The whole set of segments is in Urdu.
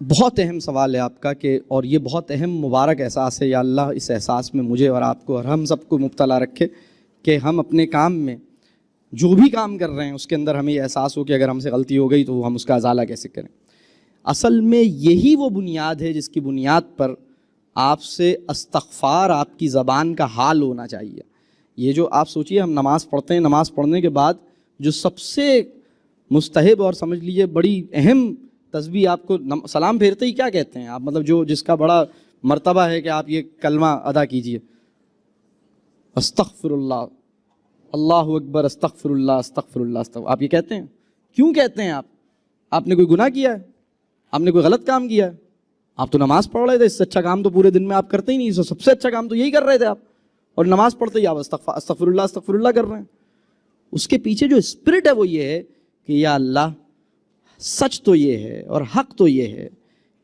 بہت اہم سوال ہے آپ کا کہ اور یہ بہت اہم مبارک احساس ہے. یا اللہ اس احساس میں مجھے اور آپ کو اور ہم سب کو مبتلا رکھے کہ ہم اپنے کام میں جو بھی کام کر رہے ہیں اس کے اندر ہمیں یہ احساس ہو کہ اگر ہم سے غلطی ہو گئی تو ہم اس کا ازالہ کیسے کریں. اصل میں یہی وہ بنیاد ہے جس کی بنیاد پر آپ سے استغفار آپ کی زبان کا حال ہونا چاہیے. یہ جو آپ سوچئے ہم نماز پڑھتے ہیں، نماز پڑھنے کے بعد جو سب سے مستحب اور سمجھ لیجئے بڑی اہم تسبیح آپ کو سلام پھیرتے ہی کیا کہتے ہیں آپ، مطلب جو جس کا بڑا مرتبہ ہے کہ آپ یہ کلمہ ادا کیجئے، استغفر اللہ، اللہ اکبر، استغفر اللہ، استغفر اللہ، استغفر. آپ یہ کہتے ہیں، کیوں کہتے ہیں آپ نے کوئی گناہ کیا ہے؟ آپ نے کوئی غلط کام کیا ہے؟ آپ تو نماز پڑھ رہے تھے، اس سے اچھا کام تو پورے دن میں آپ کرتے ہی نہیں. سب سے اچھا کام تو یہی کر رہے تھے آپ، اور نماز پڑھتے ہی آپ استغفر اللہ، استغفر اللہ کر رہے ہیں. اس کے پیچھے جو اسپرٹ ہے وہ یہ ہے کہ یا اللہ سچ تو یہ ہے اور حق تو یہ ہے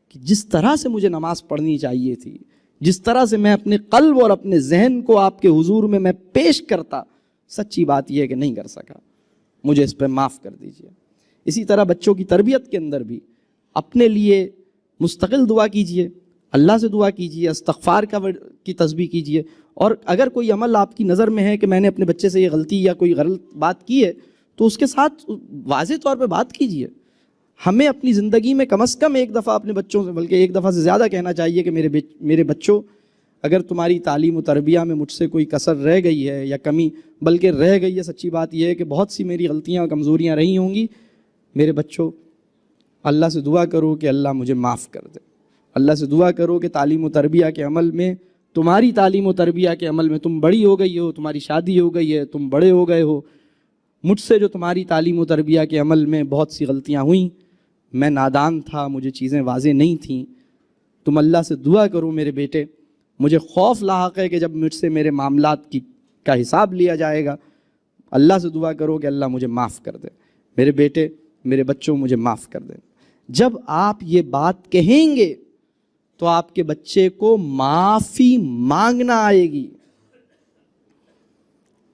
کہ جس طرح سے مجھے نماز پڑھنی چاہیے تھی، جس طرح سے میں اپنے قلب اور اپنے ذہن کو آپ کے حضور میں پیش کرتا، سچی بات یہ ہے کہ نہیں کر سکا، مجھے اس پہ معاف کر دیجیے. اسی طرح بچوں کی تربیت کے اندر بھی اپنے لیے مستقل دعا کیجیے، اللہ سے دعا کیجیے، استغفار کی تسبیح کیجیے. اور اگر کوئی عمل آپ کی نظر میں ہے کہ میں نے اپنے بچے سے یہ غلطی یا کوئی غلط بات کی ہے تو اس کے ساتھ واضح طور پہ بات کیجیے. ہمیں اپنی زندگی میں کم از کم ایک دفعہ اپنے بچوں سے، بلکہ ایک دفعہ سے زیادہ کہنا چاہیے کہ میرے بچوں، اگر تمہاری تعلیم و تربیہ میں مجھ سے کوئی کسر رہ گئی ہے یا کمی بلکہ رہ گئی ہے، سچی بات یہ ہے کہ بہت سی میری غلطیاں اور کمزوریاں رہی ہوں گی، میرے بچوں اللہ سے دعا کرو کہ اللہ مجھے معاف کر دے. اللہ سے دعا کرو کہ تعلیم و تربیہ کے عمل میں، تمہاری تعلیم و تربیہ کے عمل میں تم بڑی ہو گئی ہو، تمہاری شادی ہو گئی ہے، تم بڑے ہو گئے ہو، مجھ سے جو تمہاری تعلیم و تربیہ کے عمل میں بہت سی غلطیاں ہوئیں، میں نادان تھا، مجھے چیزیں واضح نہیں تھیں. تم اللہ سے دعا کرو میرے بیٹے، مجھے خوف لاحق ہے کہ جب مجھ سے میرے معاملات کا حساب لیا جائے گا، اللہ سے دعا کرو کہ اللہ مجھے معاف کر دے. میرے بیٹے، میرے بچوں، مجھے معاف کر دیں. جب آپ یہ بات کہیں گے تو آپ کے بچے کو معافی مانگنا آئے گی.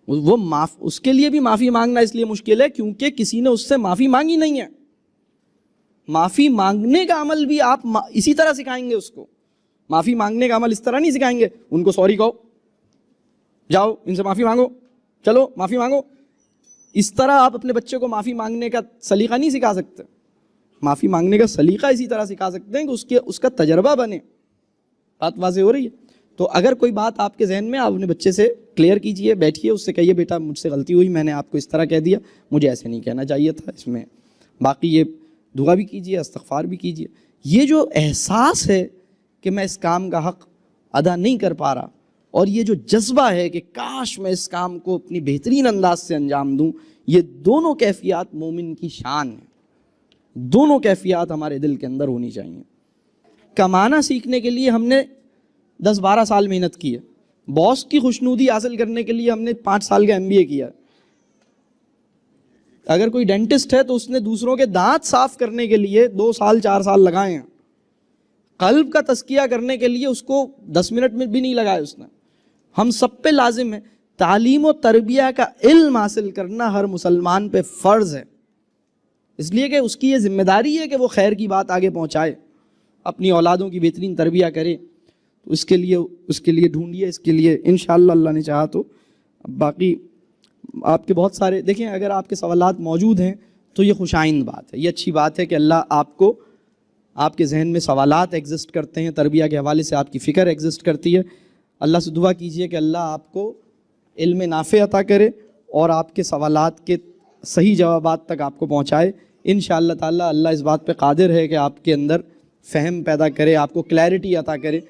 اس کے لیے بھی معافی مانگنا اس لیے مشکل ہے کیونکہ کسی نے اس سے معافی مانگی نہیں ہے. معافی مانگنے کا عمل بھی آپ اسی طرح سکھائیں گے اس کو. معافی مانگنے کا عمل اس طرح نہیں سکھائیں گے ان کو سوری کہو، جاؤ ان سے معافی مانگو، چلو معافی مانگو. اس طرح آپ اپنے بچے کو معافی مانگنے کا سلیقہ نہیں سکھا سکتے. معافی مانگنے کا سلیقہ اسی طرح سکھا سکتے ہیں کہ اس کا تجربہ بنے. بات واضح ہو رہی ہے؟ تو اگر کوئی بات آپ کے ذہن میں، آپ اپنے بچے سے کلیئر کیجئے، بیٹھیے، اس سے کہیے بیٹا مجھ سے غلطی ہوئی، میں نے آپ کو اس طرح کہہ دیا، مجھے ایسے نہیں کہنا چاہیے تھا. اس میں باقی یہ دعا بھی کیجئے، استغفار بھی کیجئے. یہ جو احساس ہے کہ میں اس کام کا حق ادا نہیں کر پا رہا، اور یہ جو جذبہ ہے کہ کاش میں اس کام کو اپنی بہترین انداز سے انجام دوں، یہ دونوں کیفیات مومن کی شان ہے. دونوں کیفیات ہمارے دل کے اندر ہونی چاہیے. کمانا سیکھنے کے لیے ہم نے 10-12 سال محنت کی ہے. باس کی خوشنودی حاصل کرنے کے لیے ہم نے 5 سال کا MBA کیا. اگر کوئی ڈینٹسٹ ہے تو اس نے دوسروں کے دانت صاف کرنے کے لیے 2 سال 4 سال لگائے ہیں. قلب کا تزکیہ کرنے کے لیے اس کو 10 منٹ میں بھی نہیں لگائے اس نے. ہم سب پہ لازم ہے. تعلیم و تربیہ کا علم حاصل کرنا ہر مسلمان پہ فرض ہے، اس لیے کہ اس کی یہ ذمہ داری ہے کہ وہ خیر کی بات آگے پہنچائے، اپنی اولادوں کی بہترین تربیہ کرے. تو اس کے لیے ڈھونڈیے، اس کے لیے انشاءاللہ اللہ نے چاہا تو. باقی آپ کے بہت سارے دیکھیں، اگر آپ کے سوالات موجود ہیں تو یہ خوش آئند بات ہے، یہ اچھی بات ہے کہ اللہ آپ کے ذہن میں سوالات ایگزسٹ کرتے ہیں، تربیہ کے حوالے سے آپ کی فکر ایگزسٹ کرتی ہے. اللہ سے دعا کیجئے کہ اللہ آپ کو علم نافع عطا کرے اور آپ کے سوالات کے صحیح جوابات تک آپ کو پہنچائے. انشاءاللہ تعالی اللہ اس بات پہ قادر ہے کہ آپ کے اندر فہم پیدا کرے، آپ کو کلیئرٹی عطا کرے